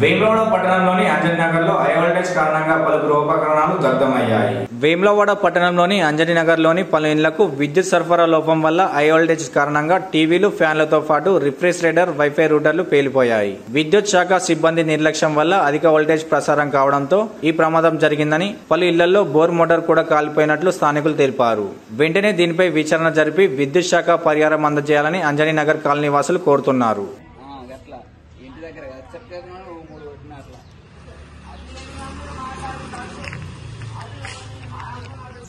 వేములవాడ పట్టణంలోని అంజనీ నగర్లో high voltage కారణంగా పలు గృహోపకరణాలు దగ్ధమయ్యాయి. వేములవాడ పట్టణంలోని అంజనీ నగర్లోని పలు ఇళ్లకు విద్యుత్ సరఫరా లోపం వల్ల హై వోల్టేజ్ కారణంగా టీవీలు, ఫ్యాన్లతో పాటు రిఫ్రిజిరేటర్, వైఫై రూటర్లు పేలిపోయాయి. విద్యుత్ శాఖ సిబ్బంది నిర్లక్ష్యం వల్ల అధిక వోల్టేజ్ ప్రసారం కావడంతో ఈ ప్రమాదం జరిగిందని, పలు ఇళ్లలో బోర్ మోటార్ కూడా కాలిపోయినట్లు స్థానికులు తెలిపారు. వెంటనే దీనిపై విచారణ జరిపి విద్యుత్ శాఖ పరిహారం అందజేయాలని అంజనీ నగర్ కాలనీ వాసులు కోరుతున్నారు.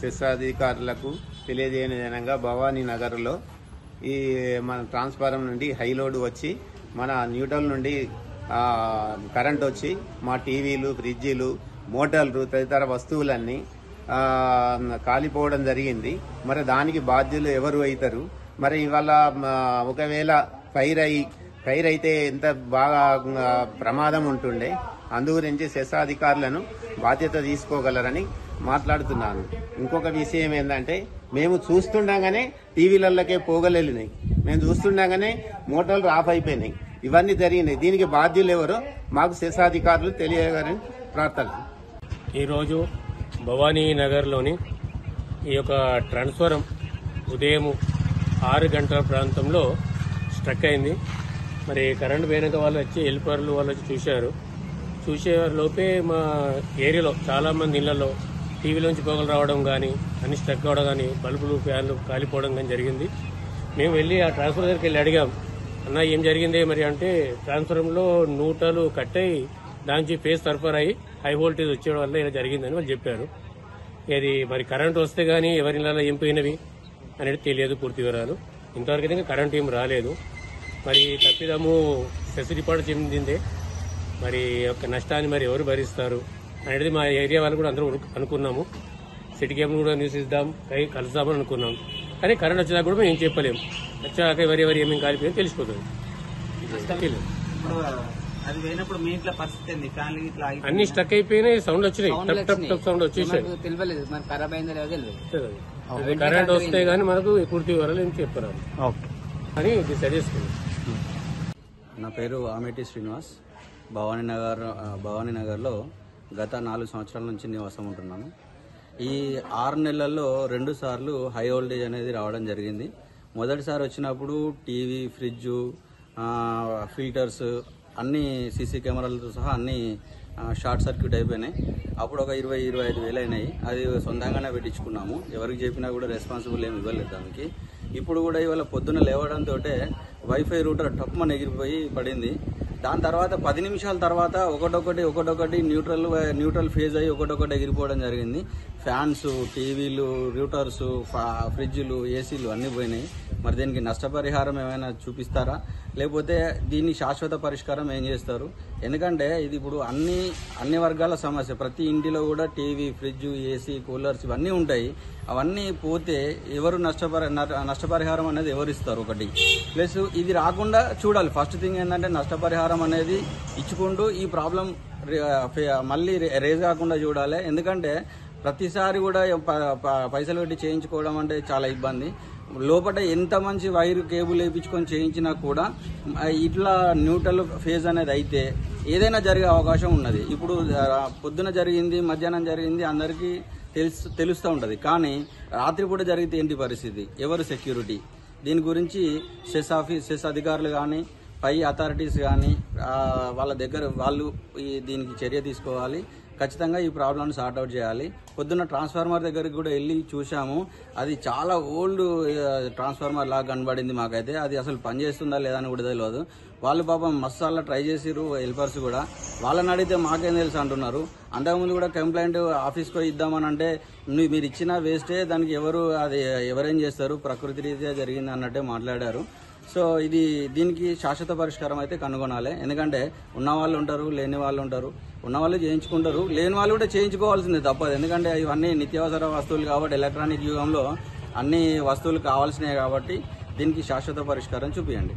శిక్షాధికారులకు తెలియజేయని విధంగా భవానీ నగర్లో ఈ మన ట్రాన్స్ఫార్మర్ నుండి హై లోడ్ వచ్చి మన న్యూట్రల్ నుండి కరెంట్ వచ్చి మా టీవీలు, ఫ్రిడ్జీలు, మోటార్లు తదితర వస్తువులన్నీ కాలిపోవడం జరిగింది. మరి దానికి బాధ్యులు ఎవరు అవుతారు? మరి ఇవాళ ఒకవేళ ఫైర్ అయితే ఎంత బాగా ప్రమాదం ఉంటుండే. అందు గురించి శిక్షాధికారులను బాధ్యత తీసుకోగలరని మాట్లాడుతున్నాను. ఇంకొక విషయం ఏంటంటే, మేము చూస్తుండగానే టీవీలకే పోగలేలినాయి, మేము చూస్తుండగానే మోటార్లు ఆఫ్ అయిపోయినాయి. ఇవన్నీ జరిగినాయి. దీనికి బాధ్యులు ఎవరో మాకు శిక్షాధికారులు తెలియగలని ప్రార్థన. ఈరోజు భవానీ నగర్లోని ఈ యొక్క ట్రాన్స్ఫారం ఉదయం 6 గంటల ప్రాంతంలో స్ట్రక్ అయింది. మరి కరెంటు పోయినాక వాళ్ళు వచ్చి హెల్పర్లు వాళ్ళు వచ్చి చూసే లోపే మా ఏరియాలో చాలామంది ఇళ్లలో టీవీలోంచి పొగలు రావడం కానీ, అన్ని స్ట్రక్ అవడం కానీ, బల్బులు, ఫ్యాన్లు కాలిపోవడం కానీ జరిగింది. మేము వెళ్ళి ఆ ట్రాన్స్ఫర్ దగ్గరికి వెళ్ళి అడిగాం, అన్న ఏం జరిగింది మరి అంటే, ట్రాన్స్ఫారంలో నూటలు కట్ అయ్యి దానికి ఫేస్ సరఫరా అయ్యి హై వోల్టేజ్ వచ్చేయడం వల్ల ఇలా జరిగిందని వాళ్ళు చెప్పారు. ఇది మరి కరెంటు వస్తే కానీ ఎవరి ఇళ్లలో ఏం పోయినవి అనేది తెలియదు పూర్తి వివరాలు. ఇంతవరకు అయితే కరెంటు ఏం రాలేదు. మరి తప్పిదము సెక్యూరిటీ చెందిందే. మరి యొక్క నష్టాన్ని మరి ఎవరు భరిస్తారు అనేది మా ఏరియా వాళ్ళు కూడా అందరూ అనుకున్నాము. సిటీ కేబుల్ కూడా న్యూస్ ఇద్దాం, కలుద్దామని అనుకున్నాం. కానీ కరెంట్ వచ్చేదాకా కూడా మేము ఏం చెప్పలేము. వచ్చాక ఎవరి ఏమేమి కాలిపోయిందో తెలిసిపోతుంది. అన్ని స్టక్ అయిపోయినాయి, సౌండ్ వచ్చినాయి, టప్ టప్ సౌండ్ వచ్చేసాయి. కరెంట్ వస్తే గానీ మనకు పూర్తి వివరాలు ఏం చెప్పరాదు అని డిసైడ్ చేసుకున్నాం. నా పేరు ఆమెటి శ్రీనివాస్. భవానీ నగర్లో గత 4 సంవత్సరాల నుంచి నివాసం ఉంటున్నాను. ఈ 6 నెలల్లో 2 సార్లు హై వోల్టేజ్ అనేది రావడం జరిగింది. మొదటిసారి వచ్చినప్పుడు టీవీ, ఫ్రిడ్జ్, ఫిల్టర్స్ అన్ని సీసీ కెమెరాలతో సహా అన్ని షార్ట్ సర్క్యూట్ అయిపోయినాయి. అప్పుడు ఒక 20-25 వేలు అయినాయి. అది సొంతంగానే పెట్టించుకున్నాము. ఎవరికి చెప్పినా కూడా రెస్పాన్సిబుల్ ఏమి ఇవ్వలేదు దానికి. ఇప్పుడు కూడా ఇవాళ పొద్దున లేవడంతో వైఫై రూటర్ టప్మని ఎగిరిపోయి పడింది. దాని తర్వాత 10 నిమిషాల తర్వాత ఒకటొకటి న్యూట్రల్ ఫేజ్ అయ్యి ఒకటొకటి ఎగిరిపోవడం జరిగింది. ఫ్యాన్స్, టీవీలు, రూటర్స్, ఫ్రిడ్జ్లు, ఏసీలు అన్నీ పోయినాయి. మరి దీనికి నష్టపరిహారం ఏమైనా చూపిస్తారా, లేకపోతే దీన్ని శాశ్వత పరిష్కారం ఏం చేస్తారు? ఎందుకంటే ఇది ఇప్పుడు అన్ని వర్గాల సమస్య. ప్రతి ఇంటిలో కూడా టీవీ, ఫ్రిడ్జ్, ఏసీ, కూలర్స్ ఇవన్నీ ఉంటాయి. అవన్నీ పోతే ఎవరు నష్టపరిహారం అనేది ఎవరిస్తారు? ఒకటి ప్లస్ ఇది రాకుండా చూడాలి. ఫస్ట్ థింగ్ ఏంటంటే నష్టపరిహారం అనేది ఇచ్చుకుంటూ ఈ ప్రాబ్లం మళ్ళీ రేజ్ కాకుండా చూడాలి. ఎందుకంటే ప్రతిసారి కూడా పైసలు పెట్టి చేయించుకోవడం అంటే చాలా ఇబ్బంది. లోపల ఎంత మంచి వైర్ కేబుల్ వేయించుకొని చేయించినా కూడా ఇట్లా న్యూట్రల్ ఫేజ్ అనేది అయితే ఏదైనా జరిగే అవకాశం ఉన్నది. ఇప్పుడు పొద్దున జరిగింది, మధ్యాహ్నం జరిగింది, అందరికీ తెలుస్తూ ఉంటుంది. కానీ రాత్రిపూట జరిగితే ఏంటి పరిస్థితి? ఎవరు సెక్యూరిటీ? దీని గురించి సెస్ అధికారులు కానీ, పై అథారిటీస్ కానీ వాళ్ళు దీనికి చర్య తీసుకోవాలి. ఖచ్చితంగా ఈ ప్రాబ్లమ్ని సార్ట్అవుట్ చేయాలి. పొద్దున్న ట్రాన్స్ఫార్మర్ దగ్గరికి కూడా వెళ్ళి చూసాము. అది చాలా ఓల్డ్ ట్రాన్స్ఫార్మర్ లాగా కనబడింది మాకైతే. అది అసలు పనిచేస్తుందా లేదా అని కూడా తెలియదు. వాళ్ళు పాపం మసాలా ట్రై చేసిరు, హెల్పర్స్ కూడా. వాళ్ళని అడిగితే మాకేం తెలుసు అంటున్నారు. అంతకుముందు కూడా కంప్లైంట్ ఆఫీస్కి ఇద్దామని అంటే మీరు ఇచ్చిన వేస్టే, దానికి ఎవరేం చేస్తారు, ప్రకృతి రీత్యా జరిగింది అన్నట్టే మాట్లాడారు. సో దీనికి శాశ్వత పరిష్కారం అయితే కనుగొనాలి. ఎందుకంటే ఉన్నవాళ్ళు ఉంటారు, లేని వాళ్ళు ఉంటారు. ఉన్నవాళ్ళు చేయించుకుంటారు, లేని వాళ్ళు కూడా చేయించుకోవాల్సిందే, తప్పదు. ఎందుకంటే ఇవన్నీ నిత్యావసర వస్తువులు కాబట్టి, ఎలక్ట్రానిక్ యుగంలో అన్ని వస్తువులు కావాల్సినవి కాబట్టి దీనికి శాశ్వత పరిష్కారం చూపించండి.